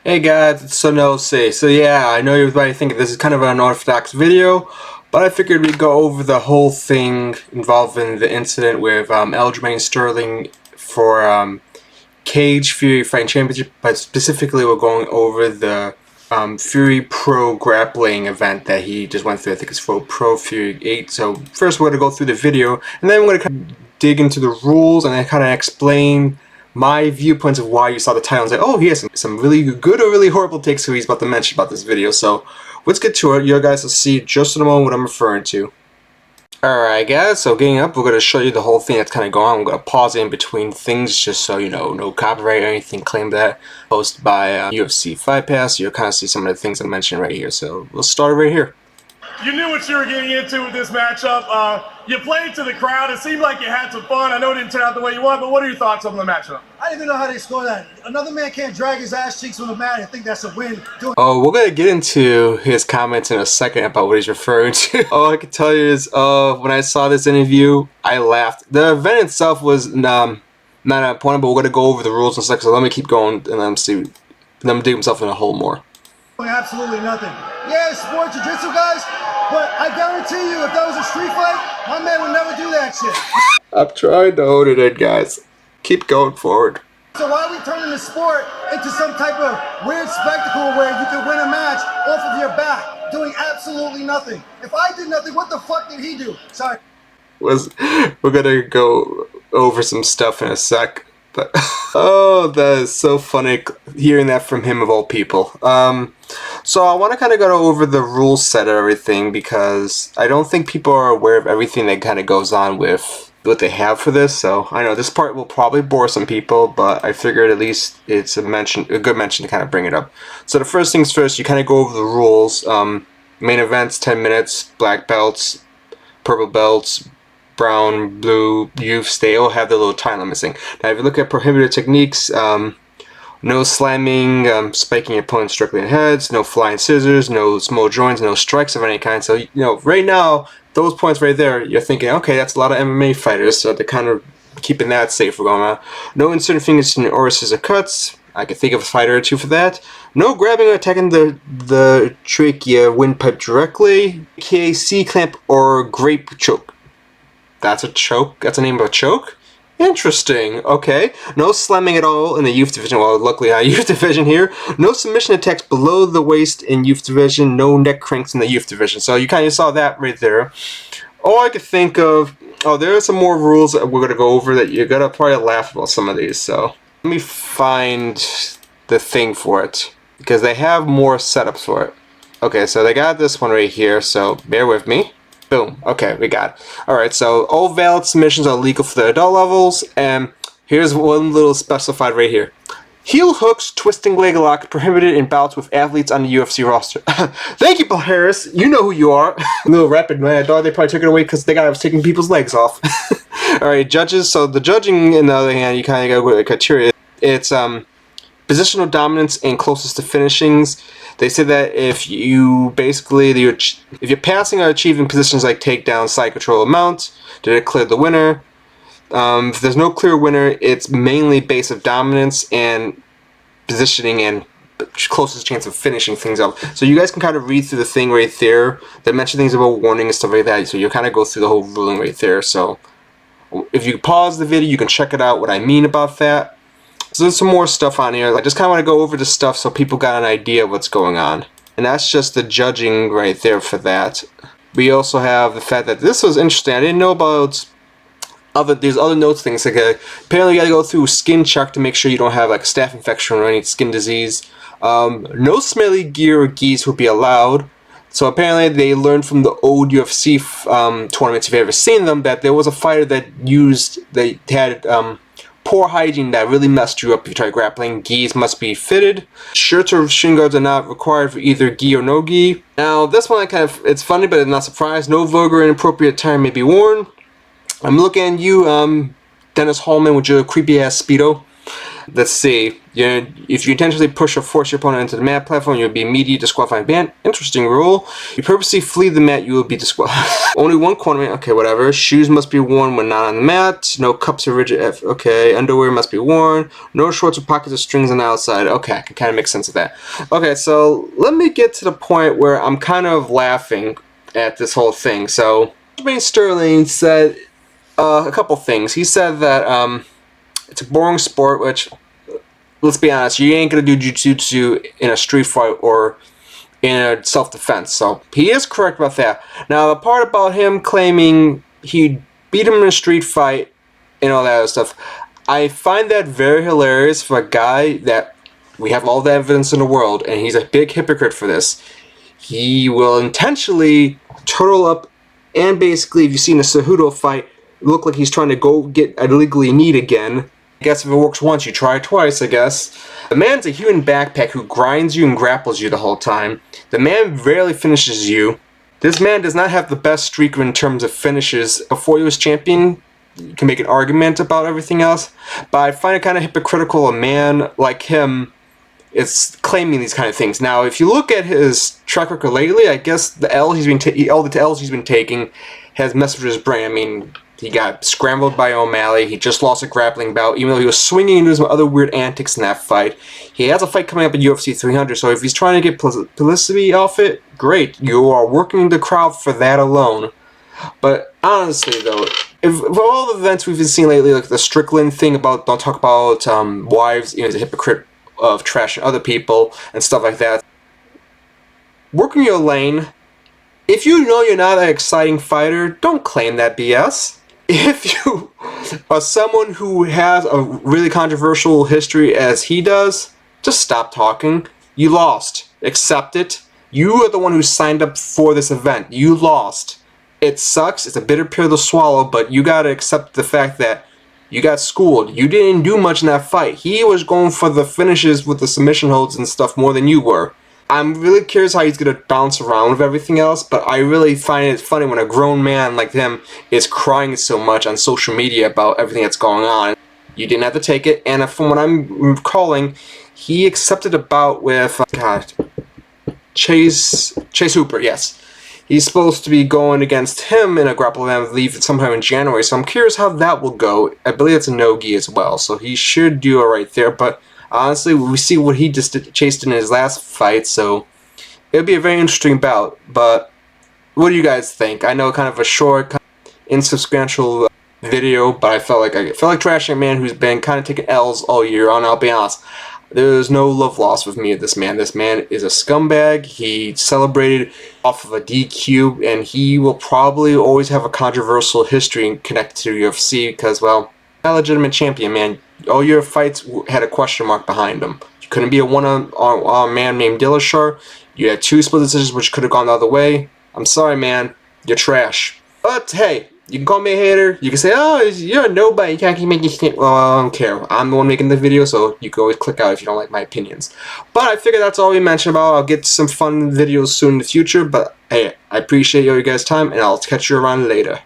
Hey guys, it's Say. So yeah, I know everybody thinking this is kind of an unorthodox video, but I figured we'd go over the whole thing involving the incident with Aljamain Sterling for Cage Fury Fighting Championship, but specifically we're going over the Fury Pro Grappling event that he just went through. I think it's for Pro Fury 8. So first we're going to go through the video, and then we're going to kind of dig into the rules and then kind of explain my viewpoints of why you saw the title and say, oh, he has some really good or really horrible takes who he's about to mention about this video. So let's get to it. You guys will see just in a moment what I'm referring to. Alright guys, so getting up, we're going to show you the whole thing that's kind of going on. I'm going to pause in between things just so you know, no copyright or anything claimed that. Posted by UFC Fight Pass, you'll kind of see some of the things I mentioned right here. So we'll start right here. You knew what you were getting into with this matchup. You played to the crowd. It seemed like you had some fun. I know it didn't turn out the way you want, but what are your thoughts on the matchup? I didn't even know how they score that. Another man can't drag his ass cheeks on the mat and think that's a win. Oh, we're going to get into his comments in a second about what he's referring to. All I can tell you is, when I saw this interview, I laughed. The event itself was not an point, but we're going to go over the rules and stuff, so let me keep going and let him dig himself in a hole more. Absolutely nothing. Yeah, sport jiu-jitsu guys, but I guarantee you if that was a street fight, my man would never do that shit. I'm trying to hold it in, guys. Keep going forward. So why are we turning the sport into some type of weird spectacle where you can win a match off of your back, doing absolutely nothing? If I did nothing, what the fuck did he do? Sorry. We're gonna go over some stuff in a sec. But oh, that is so funny hearing that from him of all people. So I want to kind of go over the rule set of everything because I don't think people are aware of everything that kind of goes on with what they have for this. So I know this part will probably bore some people, but I figured at least it's a good mention to kind of bring it up. So the first things first, you kind of go over the rules. Main events, 10 minutes, black belts, purple belts, brown, blue, youths, they all have their little time limit missing. Now if you look at prohibited techniques, no slamming, spiking your opponents directly in heads, no flying scissors, no small joints, no strikes of any kind. So, you know, right now, those points right there, you're thinking, okay, that's a lot of MMA fighters, so they're kind of keeping that safe for going on. No inserting fingers in orifices or cuts. I could think of a fighter or two for that. No grabbing or attacking the trachea windpipe directly. KC clamp or grape choke. That's a choke? That's the name of a choke? Interesting. Okay. No slamming at all in the youth division. Well, luckily I youth division here. No submission attacks below the waist in youth division. No neck cranks in the youth division. So you kind of saw that right there. All I could think of... Oh, there are some more rules that we're going to go over that you're going to probably laugh about some of these. So let me find the thing for it, because they have more setups for it. Okay, so they got this one right here, so bear with me. Boom. Okay, we got it. Alright, so all valid submissions are legal for the adult levels, and here's one little specified right here. Heel hooks, twisting leg lock prohibited in bouts with athletes on the UFC roster. Thank you, Bill Harris. You know who you are. A little rapid, man. I thought they probably took it away because they got I was taking people's legs off. Alright, judges. So the judging, on the other hand, you kind of go with the criteria. It's positional dominance and closest to finishings. They say that if you basically, if you're passing or achieving positions like takedown, side control, mount, to declare the winner. If there's no clear winner, it's mainly based of dominance and positioning and closest chance of finishing things up. So you guys can kind of read through the thing right there. They mention things about warning and stuff like that. So you kind of go through the whole ruling right there. So if you pause the video, you can check it out what I mean about that. So there's some more stuff on here. I just kind of want to go over the stuff so people got an idea of what's going on. And that's just the judging right there for that. We also have the fact that this was interesting. I didn't know about there's other notes things. Like apparently you got to go through a skin check to make sure you don't have like a staph infection or any skin disease. No smelly gear or gis would be allowed. So apparently they learned from the old UFC tournaments, if you've ever seen them, that there was a fighter that had poor hygiene that really messed you up if you try grappling. Gis must be fitted. Shirts or shin guards are not required for either gi or no gi. Now this one it's funny, but I'm not surprised. No vulgar or inappropriate attire may be worn. I'm looking at you, Dennis Hallman, with your creepy ass Speedo. Let's see. If you intentionally push or force your opponent into the mat platform, you will be immediately disqualified ban. Interesting rule. If you purposely flee the mat, you will be disqualified. Only one corner. Okay, whatever. Shoes must be worn when not on the mat. No cups or rigid. Okay, underwear must be worn. No shorts or pockets or strings on the outside. Okay, I can kind of make sense of that. Okay, so let me get to the point where I'm kind of laughing at this whole thing. So, Aljamain Sterling said a couple things. He said that it's a boring sport, which, let's be honest, you ain't gonna do jiu-jitsu in a street fight or in a self-defense. So he is correct about that. Now, the part about him claiming he beat him in a street fight and all that other stuff, I find that very hilarious for a guy that we have all the evidence in the world, and he's a big hypocrite for this. He will intentionally turtle up, and basically, if you've seen a Cejudo fight, look like he's trying to go get illegally kneed again. I guess if it works once, you try it twice, I guess. The man's a human backpack who grinds you and grapples you the whole time. The man rarely finishes you. This man does not have the best streak in terms of finishes. Before he was champion, you can make an argument about everything else, but I find it kind of hypocritical a man like him is claiming these kind of things. Now, if you look at his track record lately, I guess the L's he's been taking has messed with his brain. I mean, he got scrambled by O'Malley. He just lost a grappling bout, even though he was swinging into some other weird antics in that fight. He has a fight coming up at UFC 300, so if he's trying to get publicity off it, great. You are working the crowd for that alone. But honestly, though, if all the events we've been seeing lately, like the Strickland thing about don't talk about wives, he's a hypocrite of trashing other people and stuff like that. Working your lane. If you know you're not an exciting fighter, don't claim that BS. If you are someone who has a really controversial history as he does, just stop talking. You lost. Accept it. You are the one who signed up for this event. You lost. It sucks. It's a bitter pill to swallow, but you gotta accept the fact that you got schooled. You didn't do much in that fight. He was going for the finishes with the submission holds and stuff more than you were. I'm really curious how he's going to bounce around with everything else, but I really find it funny when a grown man like him is crying so much on social media about everything that's going on. You didn't have to take it, and from what I'm recalling, he accepted a bout with, Chase Hooper, yes. He's supposed to be going against him in a grapple event, I believe, sometime in January, so I'm curious how that will go. I believe it's a no-gi as well, so he should do it right there, but honestly, we see what he just chased in his last fight, so it'll be a very interesting bout. But what do you guys think? I know kind of a short, insubstantial video, but I felt like trashing a man who's been kind of taking L's all year on. I'll be honest, there's no love lost with me with this man. This man is a scumbag. He celebrated off of a DQ, and he will probably always have a controversial history connected to UFC because, well, not a legitimate champion, man. All your fights had a question mark behind them. You couldn't be a one-on-one man named Dillashaw. You had two split decisions which could have gone the other way. I'm sorry, man. You're trash. But hey, you can call me a hater. You can say, oh, you're a nobody. You can't keep making shit. Well, I don't care. I'm the one making the video, so you can always click out if you don't like my opinions. But I figure that's all we mentioned about. I'll get some fun videos soon in the future. But hey, I appreciate your guys' time, and I'll catch you around later.